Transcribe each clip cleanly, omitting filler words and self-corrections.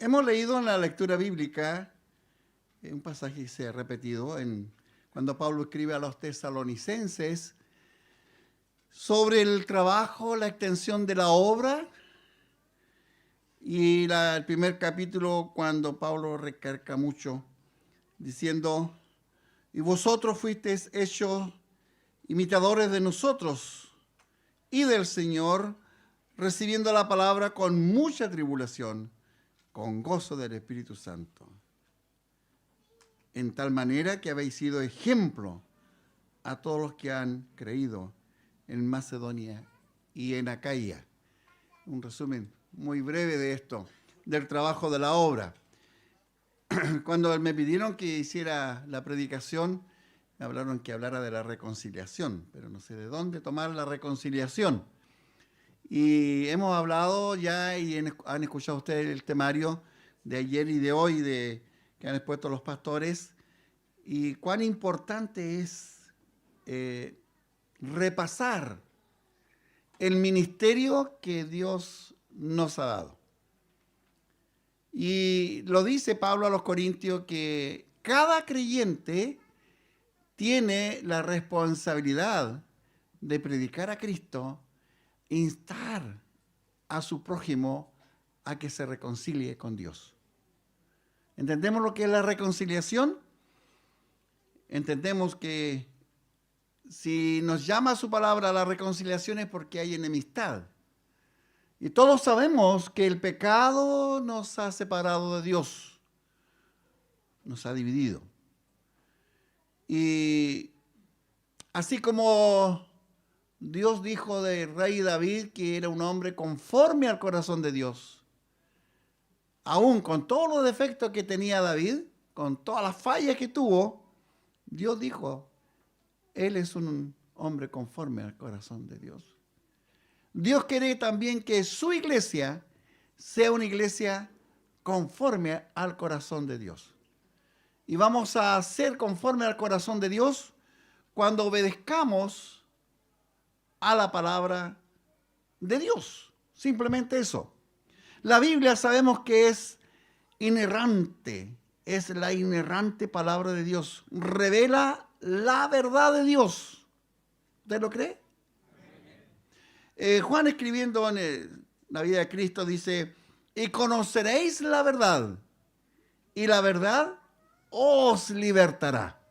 Hemos leído en la lectura bíblica un pasaje que se ha repetido cuando Pablo escribe a los tesalonicenses sobre el trabajo, la extensión de la obra, y el primer capítulo cuando Pablo recalca mucho diciendo: y vosotros fuisteis hechos imitadores de nosotros y del Señor, recibiendo la palabra con mucha tribulación, con gozo del Espíritu Santo, en tal manera que habéis sido ejemplo a todos los que han creído en Macedonia y en Acaya. Un resumen muy breve de esto, del trabajo de la obra. Cuando me pidieron que hiciera la predicación, me hablaron que hablara de la reconciliación, pero no sé de dónde tomar la reconciliación. Y hemos hablado ya y han escuchado ustedes el temario de ayer y de hoy que han expuesto los pastores, y cuán importante es repasar el ministerio que Dios nos ha dado. Y lo dice Pablo a los Corintios que cada creyente tiene la responsabilidad de predicar a Cristo, instar a su prójimo a que se reconcilie con Dios. ¿Entendemos lo que es la reconciliación? Entendemos que si nos llama su palabra a la reconciliación es porque hay enemistad. Y todos sabemos que el pecado nos ha separado de Dios, nos ha dividido. Y así como Dios dijo del rey David que era un hombre conforme al corazón de Dios, aún con todos los defectos que tenía David, con todas las fallas que tuvo, Dios dijo: él es un hombre conforme al corazón de Dios. Dios quiere también que su iglesia sea una iglesia conforme al corazón de Dios. Y vamos a ser conforme al corazón de Dios cuando obedezcamos a la palabra de Dios. Simplemente eso. La Biblia sabemos que es inerrante, es la inerrante palabra de Dios. Revela la verdad de Dios. ¿Usted lo cree? Juan, escribiendo en la vida de Cristo, dice: y conoceréis la verdad, y la verdad os libertará.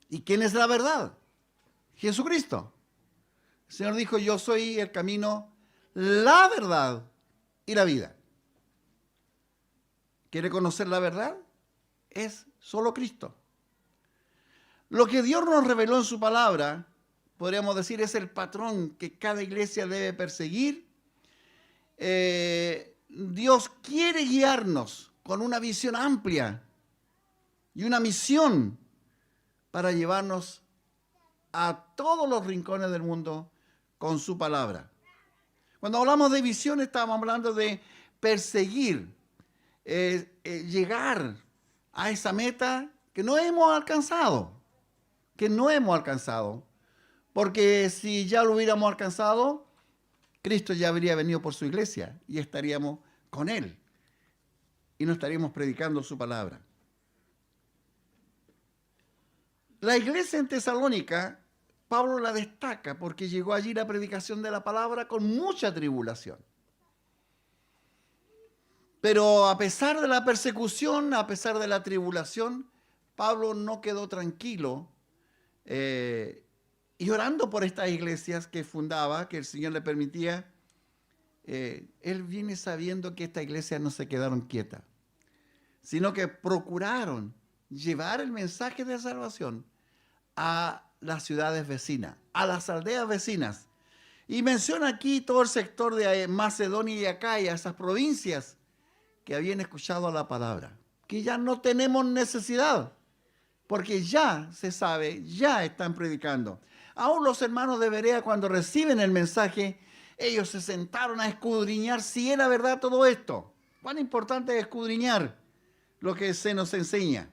¿Y quién es la verdad? Jesucristo. El Señor dijo: yo soy el camino, la verdad y la vida. ¿Quiere conocer la verdad? Es solo Cristo. Lo que Dios nos reveló en su palabra, podríamos decir, es el patrón que cada iglesia debe perseguir. Dios quiere guiarnos con una visión amplia y una misión para llevarnos a todos los rincones del mundo con su palabra. Cuando hablamos de visión, estamos hablando de perseguir, llegar a esa meta que no hemos alcanzado, porque si ya lo hubiéramos alcanzado, Cristo ya habría venido por su iglesia y estaríamos con Él y no estaríamos predicando su palabra. La iglesia en Tesalónica, Pablo la destaca porque llegó allí la predicación de la palabra con mucha tribulación. Pero a pesar de la persecución, a pesar de la tribulación, Pablo no quedó tranquilo y orando por estas iglesias que fundaba, que el Señor le permitía. Él viene sabiendo que estas iglesias no se quedaron quietas, sino que procuraron llevar el mensaje de salvación a las ciudades vecinas, a las aldeas vecinas. Y menciona aquí todo el sector de Macedonia y Acaya, esas provincias que habían escuchado la palabra, que ya no tenemos necesidad, porque ya se sabe, ya están predicando. Aún los hermanos de Berea, cuando reciben el mensaje, ellos se sentaron a escudriñar si era verdad todo esto. Cuán importante es escudriñar lo que se nos enseña.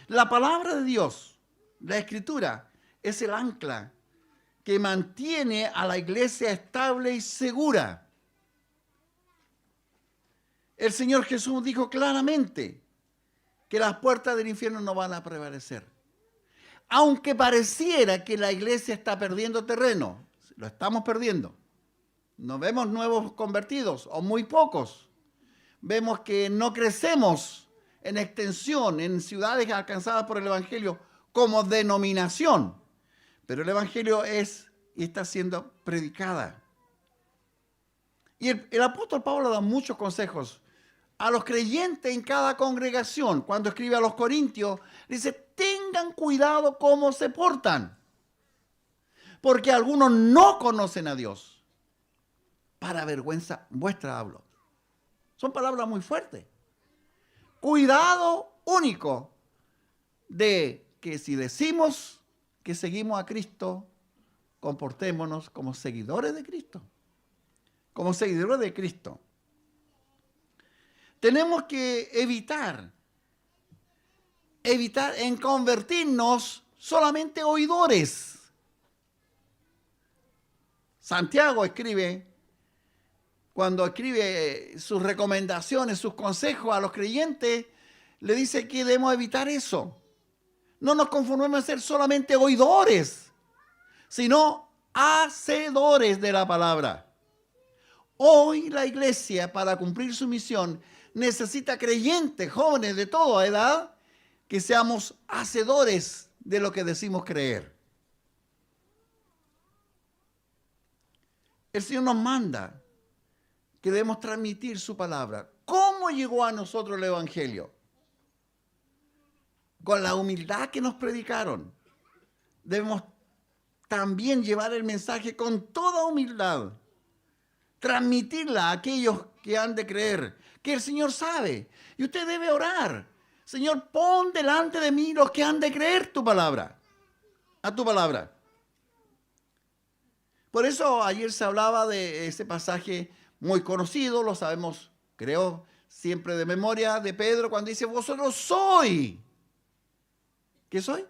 La palabra de Dios, la Escritura, es el ancla que mantiene a la iglesia estable y segura. El Señor Jesús dijo claramente que las puertas del infierno no van a prevalecer. Aunque pareciera que la iglesia está perdiendo terreno, lo estamos perdiendo. No vemos nuevos convertidos o muy pocos. Vemos que no crecemos en extensión en ciudades alcanzadas por el Evangelio como denominación. Pero el Evangelio es y está siendo predicada. Y el apóstol Pablo da muchos consejos a los creyentes en cada congregación. Cuando escribe a los Corintios, dice, tengan cuidado cómo se portan, porque algunos no conocen a Dios. Para vergüenza vuestra hablo. Son palabras muy fuertes. Cuidado único de que si decimos que seguimos a Cristo, comportémonos como seguidores de Cristo. Como seguidores de Cristo. Tenemos que evitar en convertirnos solamente oidores. Santiago escribe, cuando escribe sus recomendaciones, sus consejos a los creyentes, le dice que debemos evitar eso. No nos conformemos a ser solamente oidores, sino hacedores de la palabra. Hoy la iglesia, para cumplir su misión, necesita creyentes, jóvenes de toda edad, que seamos hacedores de lo que decimos creer. El Señor nos manda que debemos transmitir su palabra. ¿Cómo llegó a nosotros el Evangelio? Con la humildad que nos predicaron. Debemos también llevar el mensaje con toda humildad. Transmitirla a aquellos que han de creer, que el Señor sabe. Y usted debe orar. Señor, pon delante de mí los que han de creer tu palabra. A tu palabra. Por eso ayer se hablaba de ese pasaje muy conocido, lo sabemos, creo, siempre de memoria, de Pedro, cuando dice, vosotros sois. ¿Qué soy?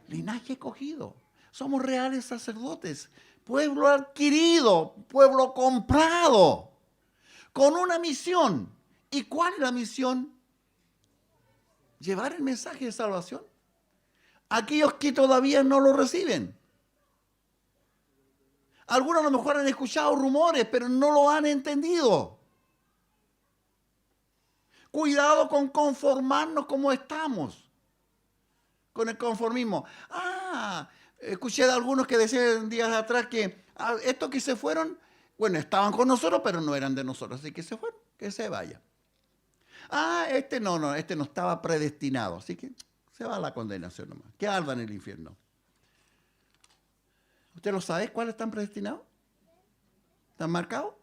Linaje escogido. Somos reales sacerdotes. Pueblo adquirido, pueblo comprado, con una misión. ¿Y cuál es la misión? Llevar el mensaje de salvación a aquellos que todavía no lo reciben. Algunos a lo mejor han escuchado rumores, pero no lo han entendido. Cuidado con conformarnos como estamos, con el conformismo. Escuché de algunos que decían días atrás que estos que se fueron, bueno, estaban con nosotros, pero no eran de nosotros, así que se fueron, que se vayan. Este no estaba predestinado, así que se va a la condenación nomás, que arda en el infierno. ¿Usted lo sabe cuáles están predestinados? ¿Están marcados?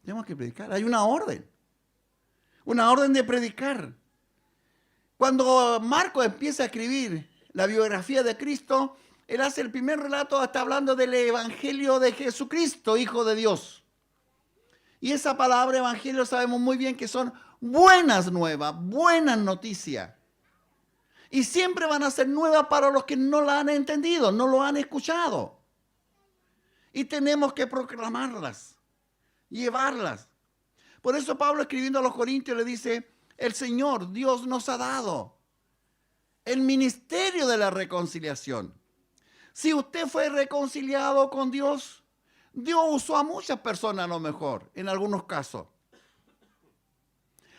Tenemos que predicar, hay una orden de predicar. Cuando Marcos empieza a escribir la biografía de Cristo, él hace el primer relato, está hablando del evangelio de Jesucristo, Hijo de Dios. Y esa palabra evangelio sabemos muy bien que son buenas nuevas, buenas noticias. Y siempre van a ser nuevas para los que no la han entendido, no lo han escuchado. Y tenemos que proclamarlas, llevarlas. Por eso Pablo, escribiendo a los Corintios, le dice, el Señor, Dios nos ha dado el ministerio de la reconciliación. Si usted fue reconciliado con Dios, Dios usó a muchas personas a lo mejor, en algunos casos.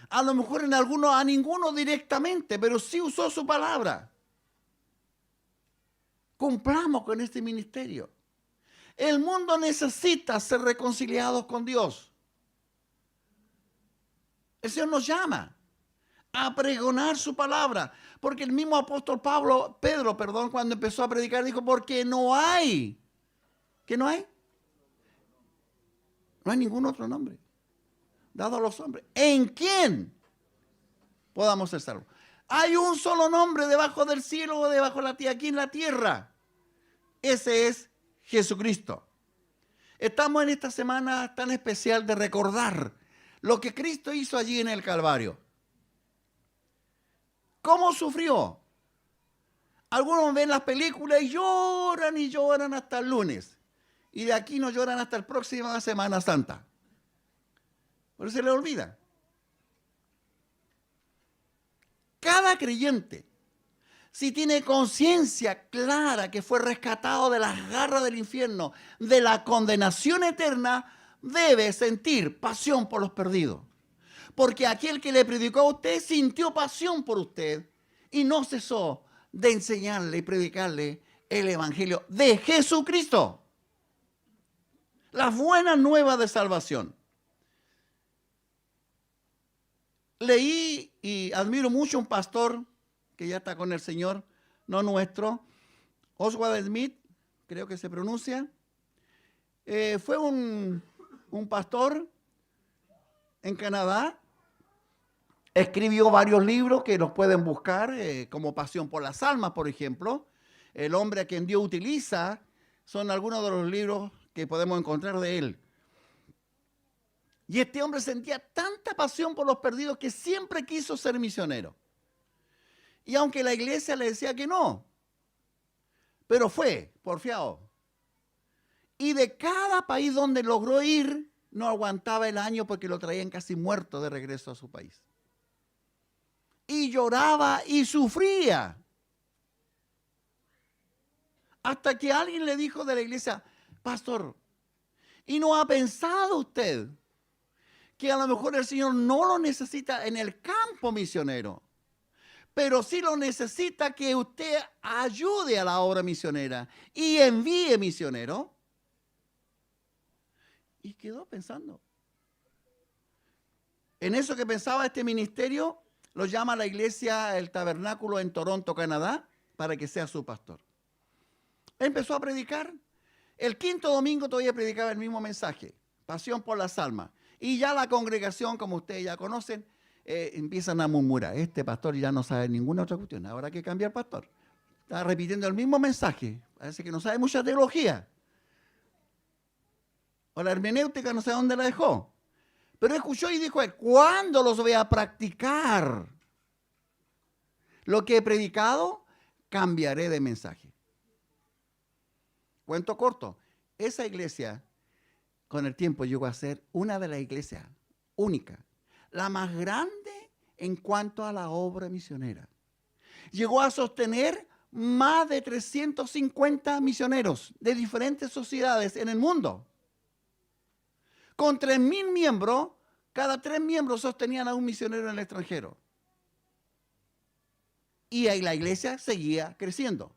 A lo mejor en algunos, a ninguno directamente, pero sí usó su palabra. Cumplamos con este ministerio. El mundo necesita ser reconciliados con Dios. El Señor nos llama a pregonar su palabra. Porque el mismo apóstol Pedro, cuando empezó a predicar, dijo, porque no hay. ¿Qué no hay? No hay ningún otro nombre dado a los hombres, ¿en quién podamos ser salvos? Hay un solo nombre debajo del cielo o debajo de la tierra, aquí en la tierra. Ese es Jesucristo. Estamos en esta semana tan especial de recordar lo que Cristo hizo allí en el Calvario. ¿Cómo sufrió? Algunos ven las películas y lloran hasta el lunes. Y de aquí no lloran hasta la próxima Semana Santa. Pero se le olvida. Cada creyente, si tiene conciencia clara que fue rescatado de las garras del infierno, de la condenación eterna, debe sentir pasión por los perdidos. Porque aquel que le predicó a usted sintió pasión por usted y no cesó de enseñarle y predicarle el evangelio de Jesucristo. Las buenas nuevas de salvación. Leí y admiro mucho a un pastor que ya está con el Señor, no nuestro, Oswald Smith, creo que se pronuncia. Fue un pastor en Canadá. Escribió varios libros que los pueden buscar, como Pasión por las Almas, por ejemplo. El hombre a quien Dios utiliza son algunos de los libros que podemos encontrar de él. Y este hombre sentía tanta pasión por los perdidos que siempre quiso ser misionero. Y aunque la iglesia le decía que no, pero fue, porfiado. Y de cada país donde logró ir, no aguantaba el año porque lo traían casi muerto de regreso a su país. Y lloraba y sufría. Hasta que alguien le dijo de la iglesia, pastor, ¿y no ha pensado usted que a lo mejor el Señor no lo necesita en el campo misionero, pero sí lo necesita que usted ayude a la obra misionera y envíe misioneros? Y quedó pensando. En eso que pensaba este ministerio, lo llama la iglesia el Tabernáculo en Toronto, Canadá, para que sea su pastor. Empezó a predicar. El quinto domingo todavía predicaba el mismo mensaje, pasión por las almas. Y ya la congregación, como ustedes ya conocen, empiezan a murmurar. Este pastor ya no sabe ninguna otra cuestión, ahora hay que cambiar pastor. Está repitiendo el mismo mensaje, parece que no sabe mucha teología. O la hermenéutica no sé dónde la dejó. Pero escuchó y dijo, ¿cuándo los voy a practicar? Lo que he predicado, cambiaré de mensaje. Cuento corto, esa iglesia con el tiempo llegó a ser una de las iglesias únicas, la más grande en cuanto a la obra misionera. Llegó a sostener más de 350 misioneros de diferentes sociedades en el mundo. Con 3.000 miembros, cada 3 miembros sostenían a un misionero en el extranjero. Y ahí la iglesia seguía creciendo.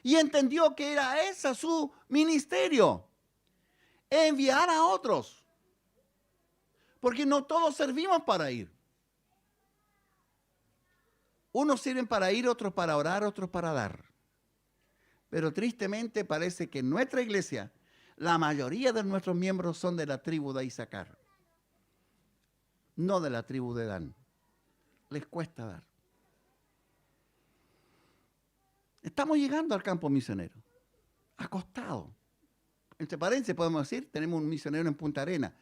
Y entendió que era ese su ministerio, enviar a otros. Porque no todos servimos para ir. Unos sirven para ir, otros para orar, otros para dar. Pero tristemente parece que en nuestra iglesia la mayoría de nuestros miembros son de la tribu de Isaacar, no de la tribu de Dan. Les cuesta dar. Estamos llegando al campo misionero, acostado. Entre paréntesis podemos decir, tenemos un misionero en Punta Arenas.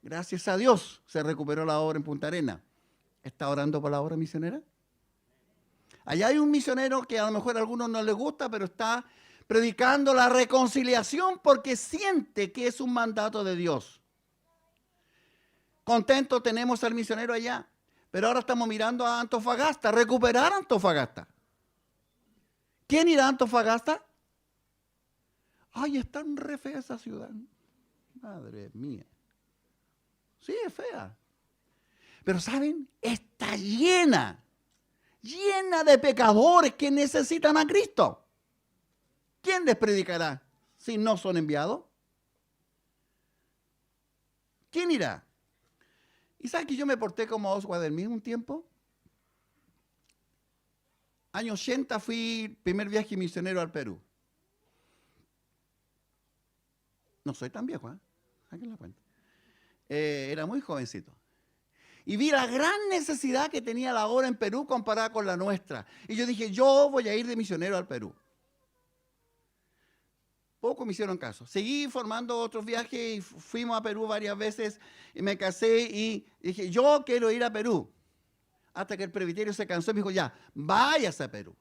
Gracias a Dios se recuperó la obra en Punta Arenas. ¿Está orando por la obra misionera? Allá hay un misionero que a lo mejor a algunos no les gusta, pero está predicando la reconciliación porque siente que es un mandato de Dios. Contento tenemos al misionero allá, pero ahora estamos mirando a Antofagasta, recuperar Antofagasta. ¿Quién irá a Antofagasta? Ay, es tan re fea esa ciudad. Madre mía. Sí, es fea. Pero ¿saben? Está llena de pecadores que necesitan a Cristo. ¿Quién les predicará si no son enviados? ¿Quién irá? ¿Y saben que yo me porté como Oswald Smith un tiempo? Año 80 fui primer viaje misionero al Perú. No soy tan viejo, ¿eh? Saquen la cuenta. Era muy jovencito. Y vi la gran necesidad que tenía la obra en Perú comparada con la nuestra. Y yo dije, yo voy a ir de misionero al Perú. Poco me hicieron caso. Seguí formando otros viajes y fuimos a Perú varias veces y me casé y dije, yo quiero ir a Perú. Hasta que el presbiterio se cansó y me dijo, ya, váyase a Perú.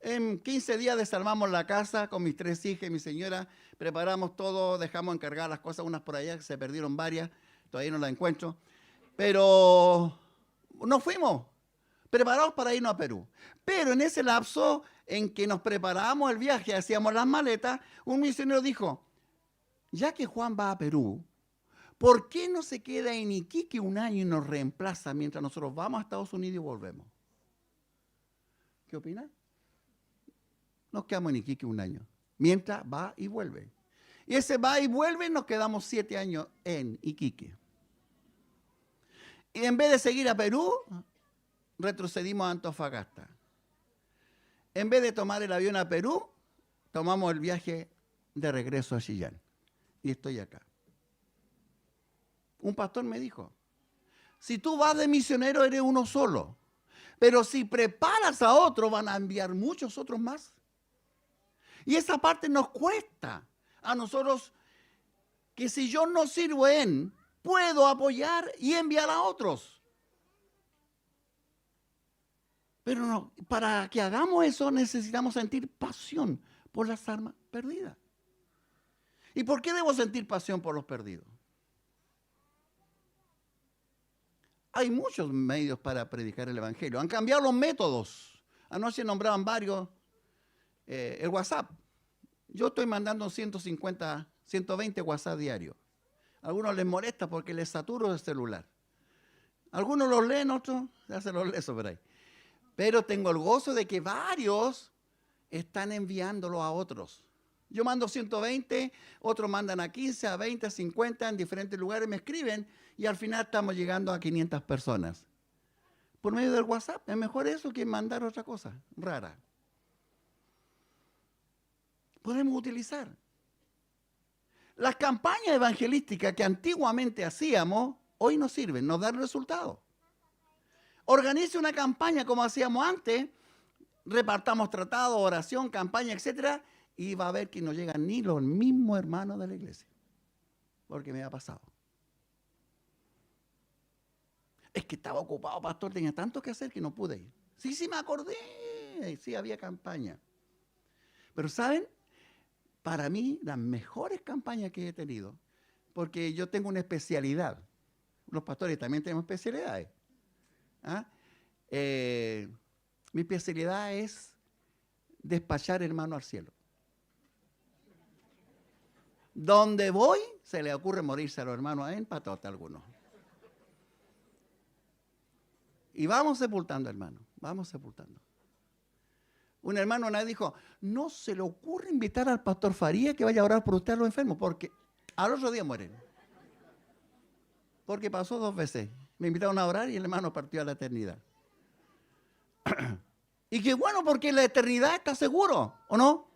En 15 días desarmamos la casa con mis 3 hijas y mi señora. Preparamos todo, dejamos encargar las cosas unas por allá, que se perdieron varias. Todavía no las encuentro. Pero nos fuimos, preparados para irnos a Perú. Pero en ese lapso en que nos preparábamos el viaje, hacíamos las maletas, un misionero dijo, ya que Juan va a Perú, ¿por qué no se queda en Iquique un año y nos reemplaza mientras nosotros vamos a Estados Unidos y volvemos? ¿Qué opina? Nos quedamos en Iquique un año, mientras va y vuelve. Y ese va y vuelve, nos quedamos 7 años en Iquique. Y en vez de seguir a Perú, retrocedimos a Antofagasta. En vez de tomar el avión a Perú, tomamos el viaje de regreso a Chillán. Y estoy acá. Un pastor me dijo, si tú vas de misionero eres uno solo, pero si preparas a otro van a enviar muchos otros más. Y esa parte nos cuesta a nosotros, que si yo no sirvo en, puedo apoyar y enviar a otros. Pero no, para que hagamos eso necesitamos sentir pasión por las almas perdidas. ¿Y por qué debo sentir pasión por los perdidos? Hay muchos medios para predicar el Evangelio. Han cambiado los métodos. Anoche nombraban varios. El WhatsApp. Yo estoy mandando 150, 120 WhatsApp diarios. A algunos les molesta porque les saturo el celular. Algunos los leen, otros ya se los lee sobre ahí. Pero tengo el gozo de que varios están enviándolo a otros. Yo mando 120, otros mandan a 15, a 20, a 50, en diferentes lugares me escriben y al final estamos llegando a 500 personas. Por medio del WhatsApp, es mejor eso que mandar otra cosa rara. Podemos utilizar. Las campañas evangelísticas que antiguamente hacíamos, hoy no sirven, nos dan resultados. Organice una campaña como hacíamos antes, repartamos tratados, oración, campaña, etcétera, y va a ver que no llegan ni los mismos hermanos de la iglesia. Porque me ha pasado. Es que estaba ocupado, pastor, tenía tanto que hacer que no pude ir. Sí, me acordé. Sí, había campaña. Pero ¿saben? Para mí, las mejores campañas que he tenido, porque yo tengo una especialidad. Los pastores también tenemos especialidades. Mi especialidad es despachar hermano al cielo. Donde voy, se le ocurre morirse a los hermanos en patota algunos. Y vamos sepultando, hermano, vamos sepultando. Un hermano una vez dijo, no se le ocurre invitar al pastor Faría que vaya a orar por usted a los enfermos, porque al otro día mueren. Porque pasó 2 veces. Me invitaron a orar y el hermano partió a la eternidad. Y qué bueno, porque la eternidad está seguro, ¿o no?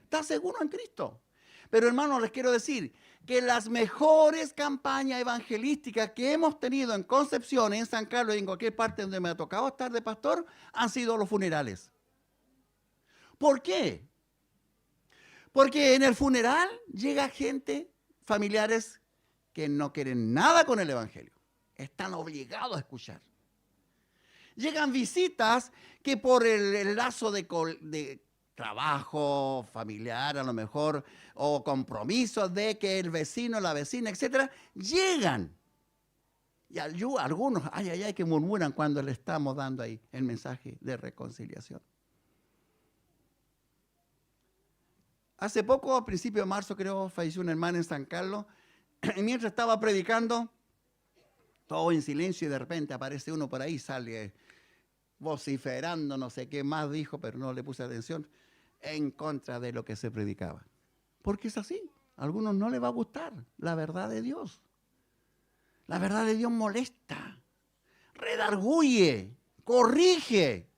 Está seguro en Cristo. Pero hermanos, les quiero decir que las mejores campañas evangelísticas que hemos tenido en Concepción, en San Carlos y en cualquier parte donde me ha tocado estar de pastor, han sido los funerales. ¿Por qué? Porque en el funeral llega gente, familiares, que no quieren nada con el Evangelio. Están obligados a escuchar. Llegan visitas que por el lazo de trabajo familiar a lo mejor, o compromisos de que el vecino, la vecina, etcétera, llegan. Y algunos, que murmuran cuando le estamos dando ahí el mensaje de reconciliación. Hace poco, a principios de marzo, creo, falleció una hermana en San Carlos. Y mientras estaba predicando, todo en silencio, y de repente aparece uno por ahí, sale vociferando, no sé qué más dijo, pero no le puse atención, en contra de lo que se predicaba. Porque es así. A algunos no les va a gustar la verdad de Dios. La verdad de Dios molesta, redarguye, corrige.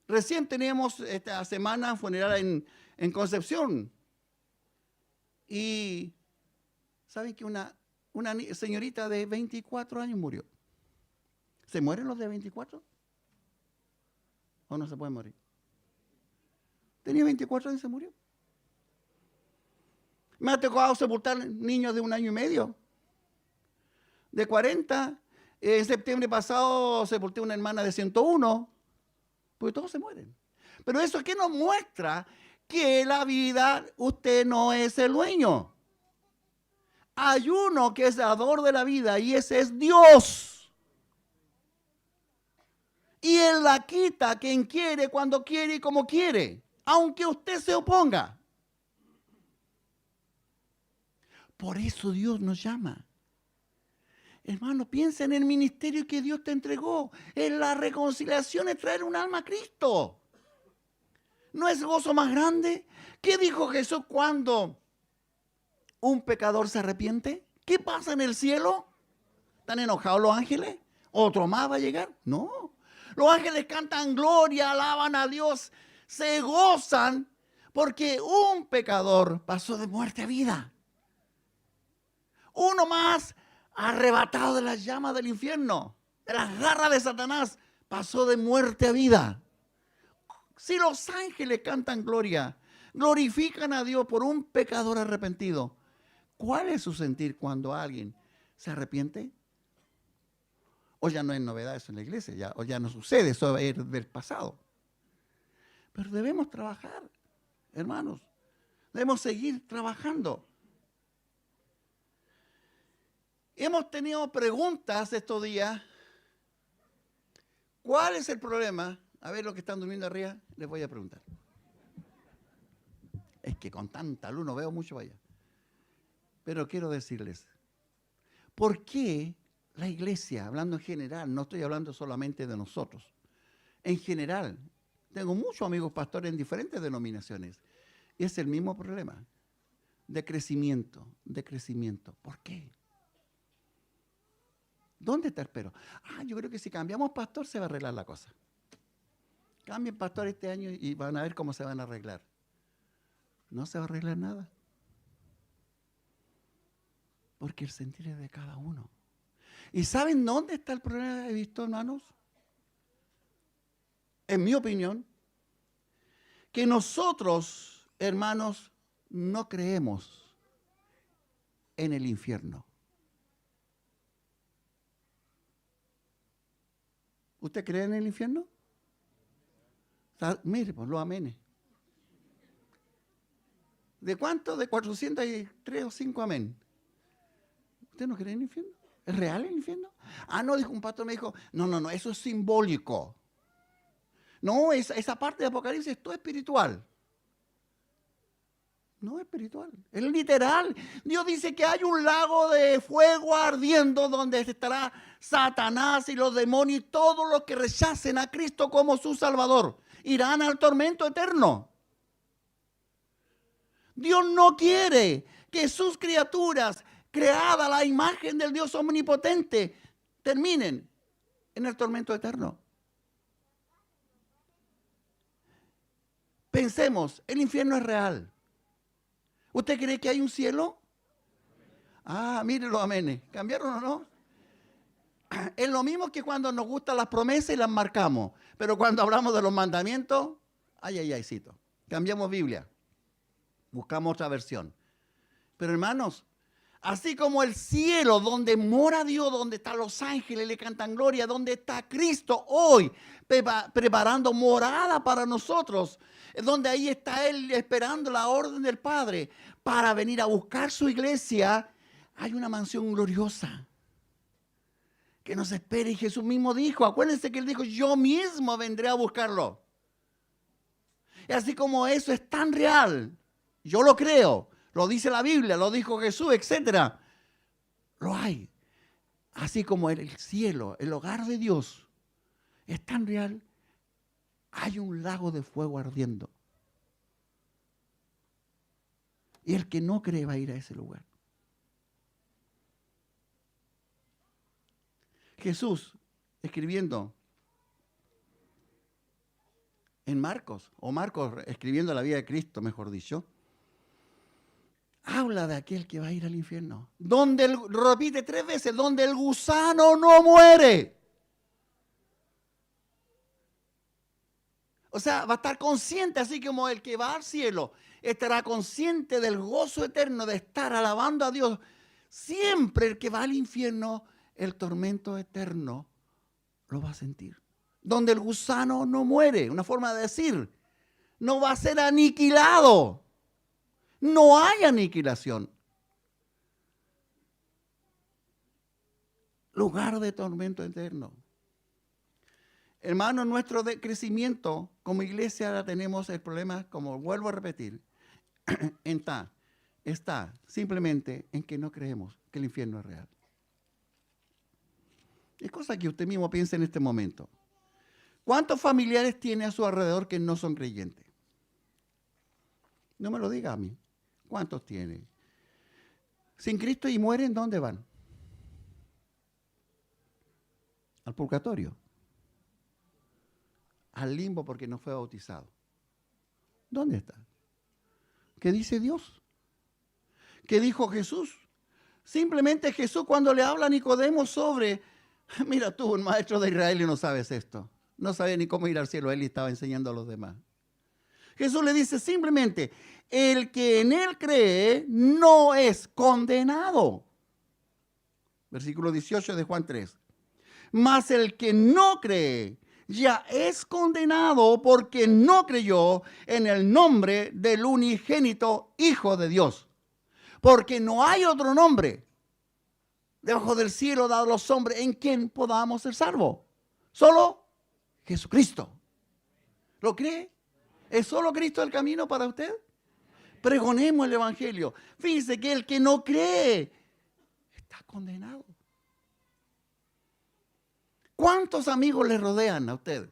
Recién teníamos esta semana funeral en Concepción. Y ¿saben que una señorita de 24 años murió? ¿Se mueren los de 24? ¿O no se pueden morir? Tenía 24 años y se murió. Me ha tocado sepultar niños de 1 año y medio, de 40. En septiembre pasado sepulté una hermana de 101, porque todos se mueren. Pero eso que nos muestra que la vida, usted no es el dueño. Hay uno que es dador de la vida y ese es Dios. Y Él la quita a quien quiere, cuando quiere y como quiere, aunque usted se oponga. Por eso Dios nos llama. Hermano, piensa en el ministerio que Dios te entregó. En la reconciliación es traer un alma a Cristo. ¿No es gozo más grande? ¿Qué dijo Jesús cuando un pecador se arrepiente? ¿Qué pasa en el cielo? ¿Están enojados los ángeles? ¿Otro más va a llegar? No. Los ángeles cantan gloria, alaban a Dios, se gozan porque un pecador pasó de muerte a vida. Uno más arrebatado de las llamas del infierno, de las garras de Satanás, pasó de muerte a vida. Si los ángeles cantan gloria, glorifican a Dios por un pecador arrepentido, ¿cuál es su sentir cuando alguien se arrepiente? O ya no es novedad eso en la iglesia, o ya no sucede, eso es del pasado. Pero debemos trabajar, hermanos, debemos seguir trabajando. Hemos tenido preguntas estos días. ¿Cuál es el problema? A ver, los que están durmiendo arriba, les voy a preguntar. Es que con tanta luz no veo mucho allá. Pero quiero decirles, ¿por qué la iglesia, hablando en general, no estoy hablando solamente de nosotros, en general, tengo muchos amigos pastores en diferentes denominaciones, y es el mismo problema, de crecimiento, de crecimiento. ¿Por qué? ¿Dónde está el pero? Yo creo que si cambiamos pastor se va a arreglar la cosa. Cambien pastor este año y van a ver cómo se van a arreglar. No se va a arreglar nada. Porque el sentir es de cada uno. ¿Y saben dónde está el problema, he visto, hermanos? En mi opinión, que nosotros, hermanos, no creemos en el infierno. ¿Usted cree en el infierno? Mire, pues los amenes. ¿De cuánto? De 403 o 5 amén. ¿Usted no cree en el infierno? ¿Es real el infierno? No, dijo un pastor, me dijo, no, eso es simbólico. No, esa parte de Apocalipsis es todo espiritual. No es espiritual, es literal. Dios dice que hay un lago de fuego ardiendo donde estará Satanás y los demonios y todos los que rechacen a Cristo como su Salvador. Irán al tormento eterno. Dios no quiere que sus criaturas, creadas a la imagen del Dios omnipotente, terminen en el tormento eterno. Pensemos, el infierno es real. ¿Usted cree que hay un cielo? Mire los amenes. ¿Cambiaron o no? Es lo mismo que cuando nos gustan las promesas y las marcamos. Pero cuando hablamos de los mandamientos, cito. Cambiamos Biblia. Buscamos otra versión. Pero hermanos, así como el cielo donde mora Dios, donde están los ángeles, le cantan gloria, donde está Cristo hoy preparando morada para nosotros, donde ahí está Él esperando la orden del Padre para venir a buscar su iglesia, hay una mansión gloriosa que nos espera. Y Jesús mismo dijo, acuérdense que Él dijo, yo mismo vendré a buscarlo. Y así como eso es tan real, yo lo creo, lo dice la Biblia, lo dijo Jesús, etc. Lo hay. Así como el cielo, el hogar de Dios, es tan real, hay un lago de fuego ardiendo. Y el que no cree va a ir a ese lugar. Jesús, escribiendo en Marcos, o Marcos escribiendo la vida de Cristo, mejor dicho, habla de aquel que va a ir al infierno. Repite 3 veces, donde el gusano no muere. O sea, va a estar consciente, así como el que va al cielo estará consciente del gozo eterno de estar alabando a Dios. Siempre el que va al infierno, el tormento eterno lo va a sentir. Donde el gusano no muere, una forma de decir, no va a ser aniquilado. No hay aniquilación. Lugar de tormento eterno. Hermano, nuestro crecimiento como iglesia ahora tenemos el problema, como vuelvo a repetir, está simplemente en que no creemos que el infierno es real. Es cosa que usted mismo piense en este momento. ¿Cuántos familiares tiene a su alrededor que no son creyentes? No me lo diga a mí. ¿Cuántos tiene? Sin Cristo y mueren, ¿dónde van? Al purgatorio. Al limbo porque no fue bautizado. ¿Dónde está? ¿Qué dice Dios? ¿Qué dijo Jesús? Simplemente Jesús cuando le habla a Nicodemo sobre, mira tú, un maestro de Israel y no sabes esto. No sabía ni cómo ir al cielo, él estaba enseñando a los demás. Jesús le dice simplemente, el que en él cree no es condenado. Versículo 18 de Juan 3. Mas el que no cree ya es condenado porque no creyó en el nombre del unigénito Hijo de Dios. Porque no hay otro nombre debajo del cielo dado a los hombres en quien podamos ser salvos. Solo Jesucristo. ¿Lo cree? ¿Es solo Cristo el camino para usted? Pregonemos el evangelio. Fíjense que el que no cree está condenado. ¿Cuántos amigos le rodean a usted?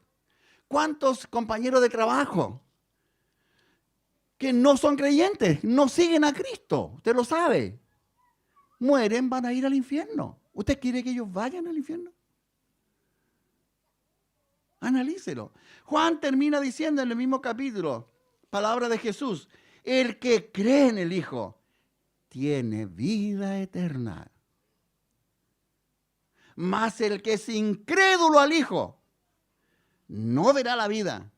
¿Cuántos compañeros de trabajo que no son creyentes, no siguen a Cristo? Usted lo sabe. Mueren, van a ir al infierno. ¿Usted quiere que ellos vayan al infierno? Analícelo. Juan termina diciendo en el mismo capítulo, palabra de Jesús, el que cree en el Hijo tiene vida eterna. Mas el que es incrédulo al Hijo no verá la vida,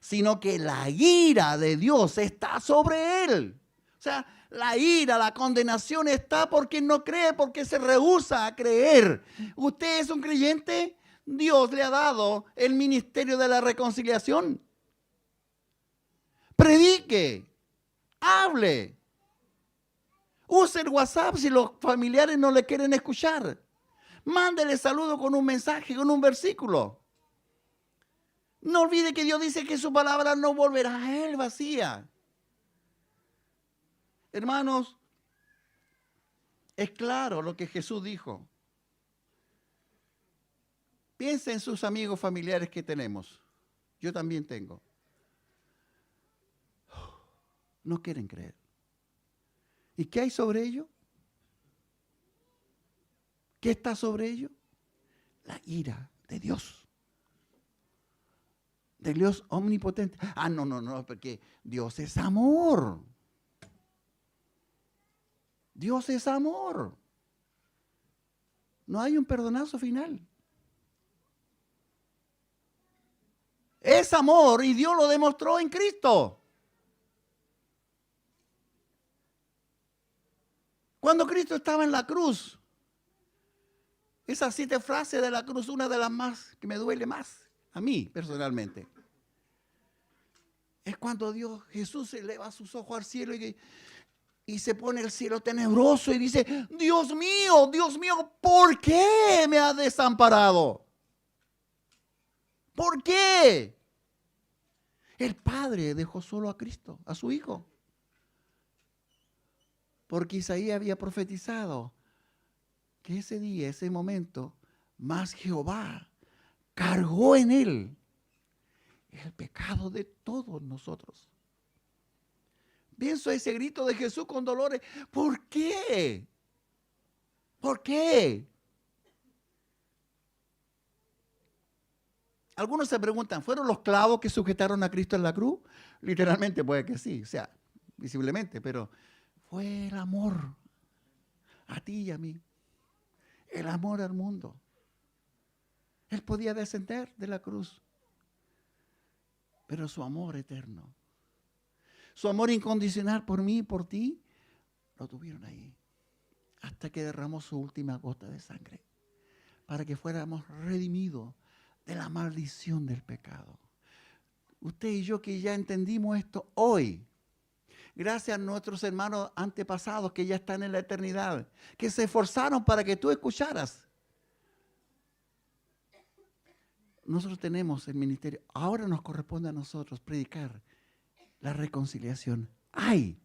sino que la ira de Dios está sobre él. O sea, la ira, la condenación está porque no cree, porque se rehúsa a creer. ¿Usted es un creyente? Dios le ha dado el ministerio de la reconciliación. Predique, hable. Use el WhatsApp si los familiares no le quieren escuchar. Mándele saludo con un mensaje, con un versículo. No olvide que Dios dice que su palabra no volverá a él vacía. Hermanos, es claro lo que Jesús dijo. Piensa en sus amigos familiares que tenemos. Yo también tengo. No quieren creer. ¿Y qué hay sobre ello? ¿Qué está sobre ello? La ira de Dios. De Dios omnipotente. Ah, no, porque Dios es amor. Dios es amor. No hay un perdonazo final. Es amor y Dios lo demostró en Cristo. Cuando Cristo estaba en la cruz, esas 7 frases de la cruz, una de las más que me duele más a mí personalmente, es cuando Jesús eleva sus ojos al cielo y se pone el cielo tenebroso y dice, Dios mío, ¿por qué me has desamparado? ¿Por qué? El Padre dejó solo a Cristo, a su Hijo. Porque Isaías había profetizado que ese día, ese momento, más Jehová cargó en él el pecado de todos nosotros. Pienso ese grito de Jesús con dolores. ¿Por qué? ¿Por qué? Algunos se preguntan, ¿fueron los clavos que sujetaron a Cristo en la cruz? Literalmente puede que sí, o sea, visiblemente, pero fue el amor a ti y a mí. El amor al mundo. Él podía descender de la cruz, pero su amor eterno, su amor incondicional por mí y por ti, lo tuvieron ahí, hasta que derramó su última gota de sangre, para que fuéramos redimidos de la maldición del pecado. Usted y yo que ya entendimos esto hoy, gracias a nuestros hermanos antepasados que ya están en la eternidad, que se esforzaron para que tú escucharas. Nosotros tenemos el ministerio. Ahora nos corresponde a nosotros predicar la reconciliación. ¡Ay!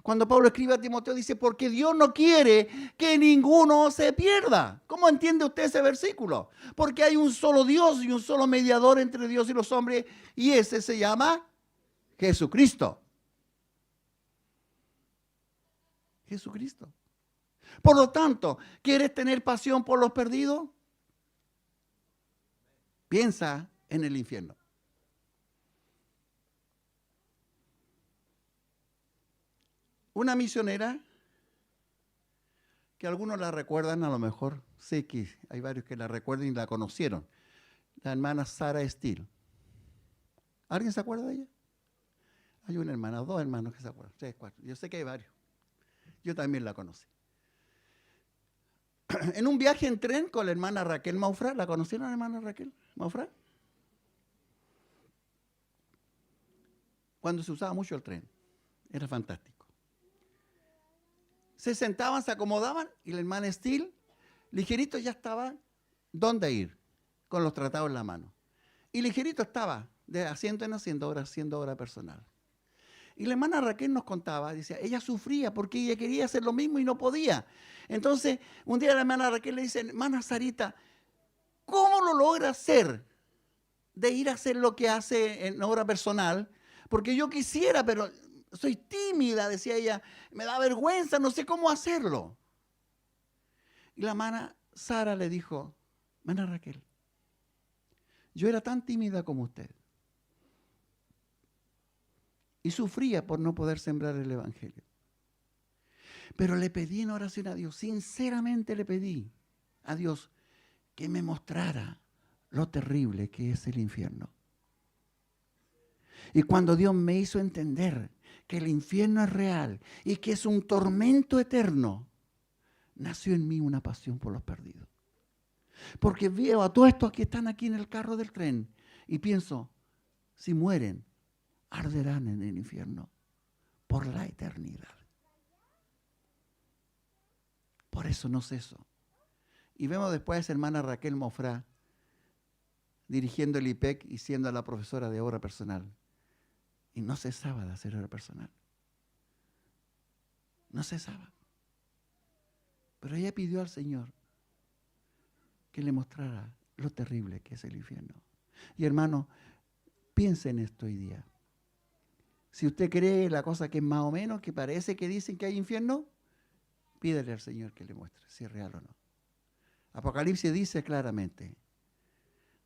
Cuando Pablo escribe a Timoteo dice, porque Dios no quiere que ninguno se pierda. ¿Cómo entiende usted ese versículo? Porque hay un solo Dios y un solo mediador entre Dios y los hombres, y ese se llama Jesucristo. Jesucristo. Por lo tanto, ¿quieres tener pasión por los perdidos? Piensa en el infierno. Una misionera, que algunos la recuerdan, a lo mejor, sé que hay varios que la recuerdan y la conocieron, la hermana Sarah Steele. ¿Alguien se acuerda de ella? Hay una hermana, dos hermanos que se acuerdan, tres, cuatro, yo sé que hay varios. Yo también la conocí. En un viaje en tren con la hermana Raquel Maufra, ¿la conocieron, la hermana Raquel Maufra? Cuando se usaba mucho el tren, era fantástico. Se sentaban, se acomodaban y la hermana Steele, ligerito ya estaba, ¿dónde ir? Con los tratados en la mano. Y ligerito estaba, de asiento en asiento, haciendo obra personal. Y la hermana Raquel nos contaba, decía, ella sufría porque ella quería hacer lo mismo y no podía. Entonces, un día la hermana Raquel le dice, hermana Sarita, ¿cómo lo logra hacer de ir a hacer lo que hace en obra personal? Porque yo quisiera, pero soy tímida, decía ella, me da vergüenza, no sé cómo hacerlo. Y la hermana Sara le dijo, hermana Raquel, yo era tan tímida como usted. Y sufría por no poder sembrar el evangelio. Pero le pedí en oración a Dios, sinceramente le pedí a Dios que me mostrara lo terrible que es el infierno. Y cuando Dios me hizo entender que el infierno es real y que es un tormento eterno, nació en mí una pasión por los perdidos. Porque veo a todos estos que están aquí en el carro del tren y pienso, si mueren, arderán en el infierno por la eternidad. Por eso no ceso. Y vemos después a esa hermana Raquel Maufra dirigiendo el IPEC y siendo la profesora de obra personal. Y no cesaba de hacer obra personal. No cesaba. Pero ella pidió al Señor que le mostrara lo terrible que es el infierno. Y hermano, piense en esto hoy día. Si usted cree la cosa que es más o menos, que parece que dicen que hay infierno, pídele al Señor que le muestre si es real o no. Apocalipsis dice claramente,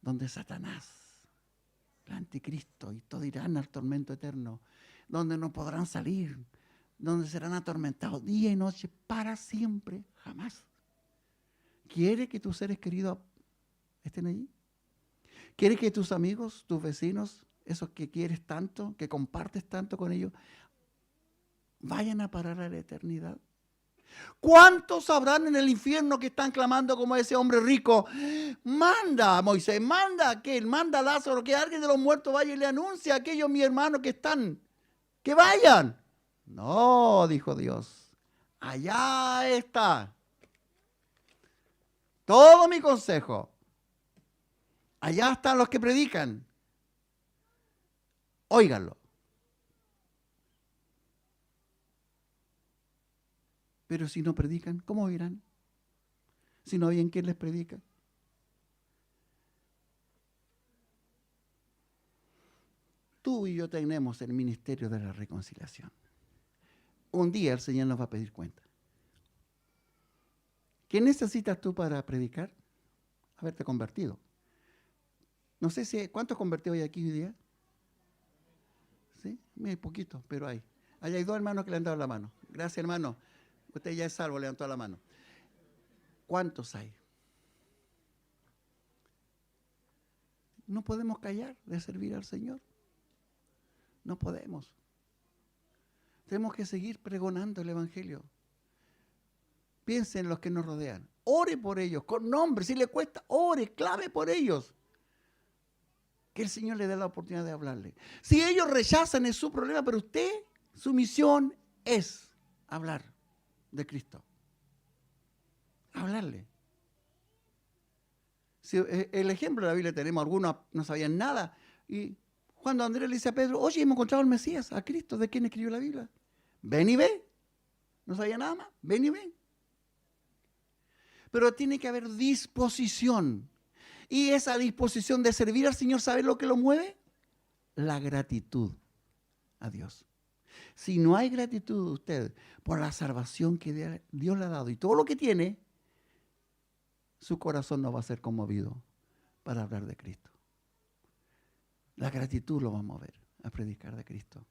donde Satanás, el anticristo y todos irán al tormento eterno, donde no podrán salir, donde serán atormentados día y noche para siempre, jamás. ¿Quiere que tus seres queridos estén allí? ¿Quiere que tus amigos, tus vecinos, esos que quieres tanto, que compartes tanto con ellos, vayan a parar a la eternidad? ¿Cuántos habrán en el infierno que están clamando como ese hombre rico? Manda, Moisés, manda a aquel, manda a Lázaro, que alguien de los muertos vaya y le anuncie a aquellos mis hermanos que están, que vayan. No, dijo Dios, allá está todo mi consejo. Allá están los que predican. Óiganlo. Pero si no predican, ¿cómo irán? Si no oyen quién les predica. Tú y yo tenemos el ministerio de la reconciliación. Un día el Señor nos va a pedir cuenta. ¿Qué necesitas tú para predicar? Haberte convertido. No sé si, ¿cuántos convertidos hay aquí hoy día? ¿Sí? Muy poquito, pero hay. Allá hay dos hermanos que le han dado la mano. Gracias, hermano. Usted ya es salvo, levantó la mano. ¿Cuántos hay? No podemos callar de servir al Señor. No podemos. Tenemos que seguir pregonando el Evangelio. Piense en los que nos rodean. Ore por ellos, con nombre. Si le cuesta, ore, clame por ellos. que el Señor le dé la oportunidad de hablarle. Si ellos rechazan es su problema, pero usted, su misión es hablar de Cristo. Hablarle. Si el ejemplo de la Biblia tenemos, algunos no sabían nada. Y cuando Andrés le dice a Pedro, oye, hemos encontrado al Mesías, a Cristo, ¿de quién escribió la Biblia? Ven y ve. No sabía nada más, ven y ve. Pero tiene que haber disposición. Y esa disposición de servir al Señor, ¿sabe lo que lo mueve? La gratitud a Dios. Si no hay gratitud de usted por la salvación que Dios le ha dado y todo lo que tiene, su corazón no va a ser conmovido para hablar de Cristo. La gratitud lo va a mover a predicar de Cristo.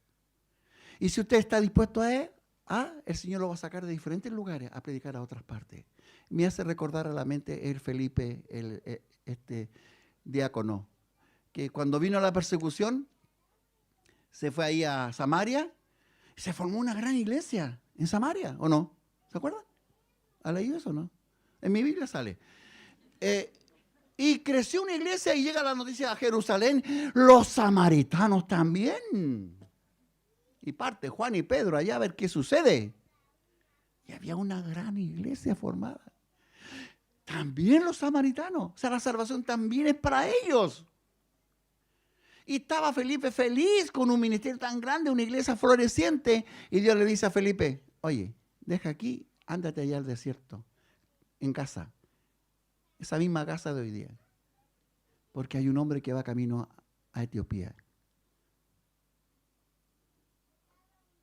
Y si usted está dispuesto el Señor lo va a sacar de diferentes lugares a predicar a otras partes. Me hace recordar a la mente el Felipe, este diácono, que cuando vino la persecución, se fue ahí a Samaria, y se formó una gran iglesia en Samaria, ¿o no? ¿Se acuerdan? ¿Ha leído eso o no? En mi Biblia sale. Y creció una iglesia y llega la noticia a Jerusalén, los samaritanos también. Y parte Juan y Pedro allá a ver qué sucede. Y había una gran iglesia formada. También los samaritanos. O sea, la salvación también es para ellos. Y estaba Felipe feliz con un ministerio tan grande, una iglesia floreciente. Y Dios le dice a Felipe, oye, deja aquí, ándate allá al desierto, en casa. Esa misma casa de hoy día. Porque hay un hombre que va camino a Etiopía.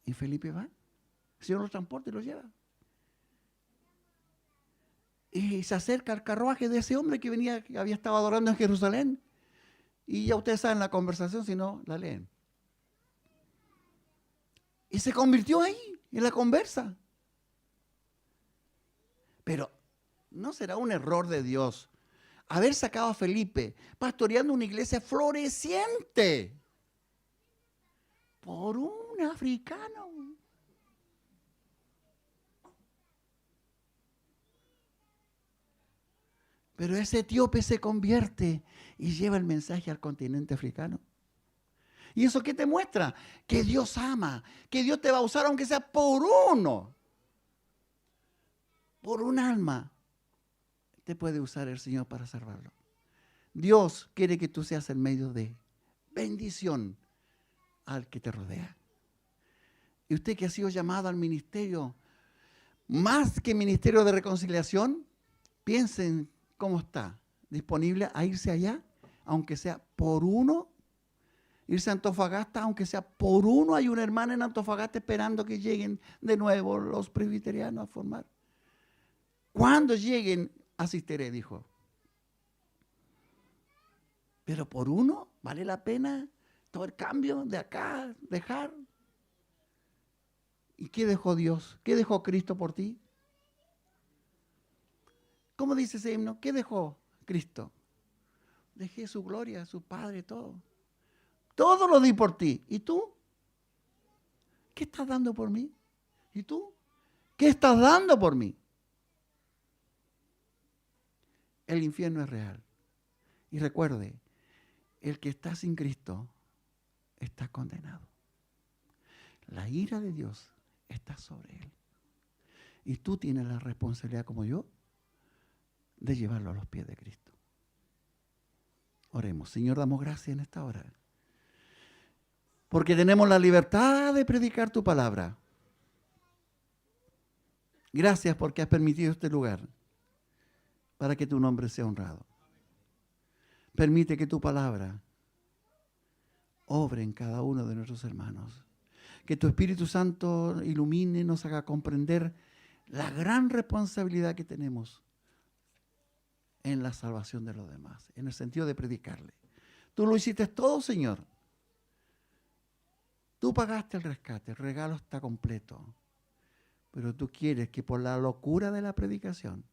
Y Felipe va. El Señor lo transporta y lo lleva. Y se acerca al carruaje de ese hombre que había estado adorando en Jerusalén. Y ya ustedes saben la conversación, si no, la leen. Y se convirtió ahí, en la conversa. Pero ¿no será un error de Dios haber sacado a Felipe pastoreando una iglesia floreciente por un africano? Pero ese etíope se convierte y lleva el mensaje al continente africano. ¿Y eso qué te muestra? Que Dios ama, que Dios te va a usar aunque sea por uno, por un alma. Te puede usar el Señor para salvarlo. Dios quiere que tú seas el medio de bendición al que te rodea. Y usted que ha sido llamado al ministerio, más que ministerio de reconciliación, piensen cómo está, disponible a irse allá, aunque sea por uno, irse a Antofagasta, aunque sea por uno. Hay una hermana en Antofagasta esperando que lleguen de nuevo los presbiterianos a formar. Cuando lleguen, asistiré, dijo. Pero por uno, ¿vale la pena todo el cambio de acá, dejar? ¿Y qué dejó Dios? ¿Qué dejó Cristo por ti? ¿Cómo dice ese himno? ¿Qué dejó Cristo? Dejé su gloria, su Padre, todo. Todo lo di por ti. ¿Y tú? ¿Qué estás dando por mí? ¿Y tú? ¿Qué estás dando por mí? El infierno es real. Y recuerde, el que está sin Cristo está condenado. La ira de Dios está sobre él. Y tú tienes la responsabilidad, como yo, de llevarlo a los pies de Cristo. Oremos. Señor, damos gracias en esta hora, porque tenemos la libertad de predicar tu palabra. Gracias porque has permitido este lugar para que tu nombre sea honrado. Permite que tu palabra obre en cada uno de nuestros hermanos. Que tu Espíritu Santo ilumine, nos haga comprender la gran responsabilidad que tenemos en la salvación de los demás, en el sentido de predicarle. Tú lo hiciste todo, Señor. Tú pagaste el rescate, el regalo está completo. Pero tú quieres que por la locura de la predicación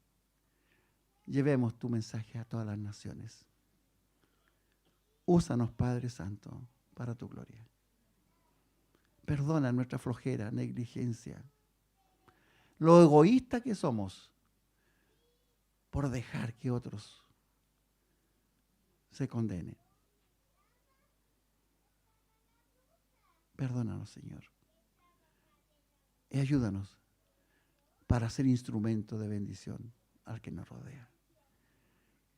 llevemos tu mensaje a todas las naciones. Úsanos, Padre Santo, para tu gloria. Perdona nuestra flojera, negligencia, lo egoísta que somos por dejar que otros se condenen. Perdónanos, Señor. Y ayúdanos para ser instrumento de bendición al que nos rodea.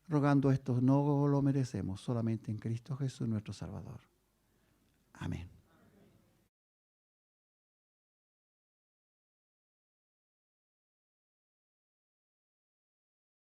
Rogando esto, no lo merecemos, solamente en Cristo Jesús nuestro Salvador. Amén.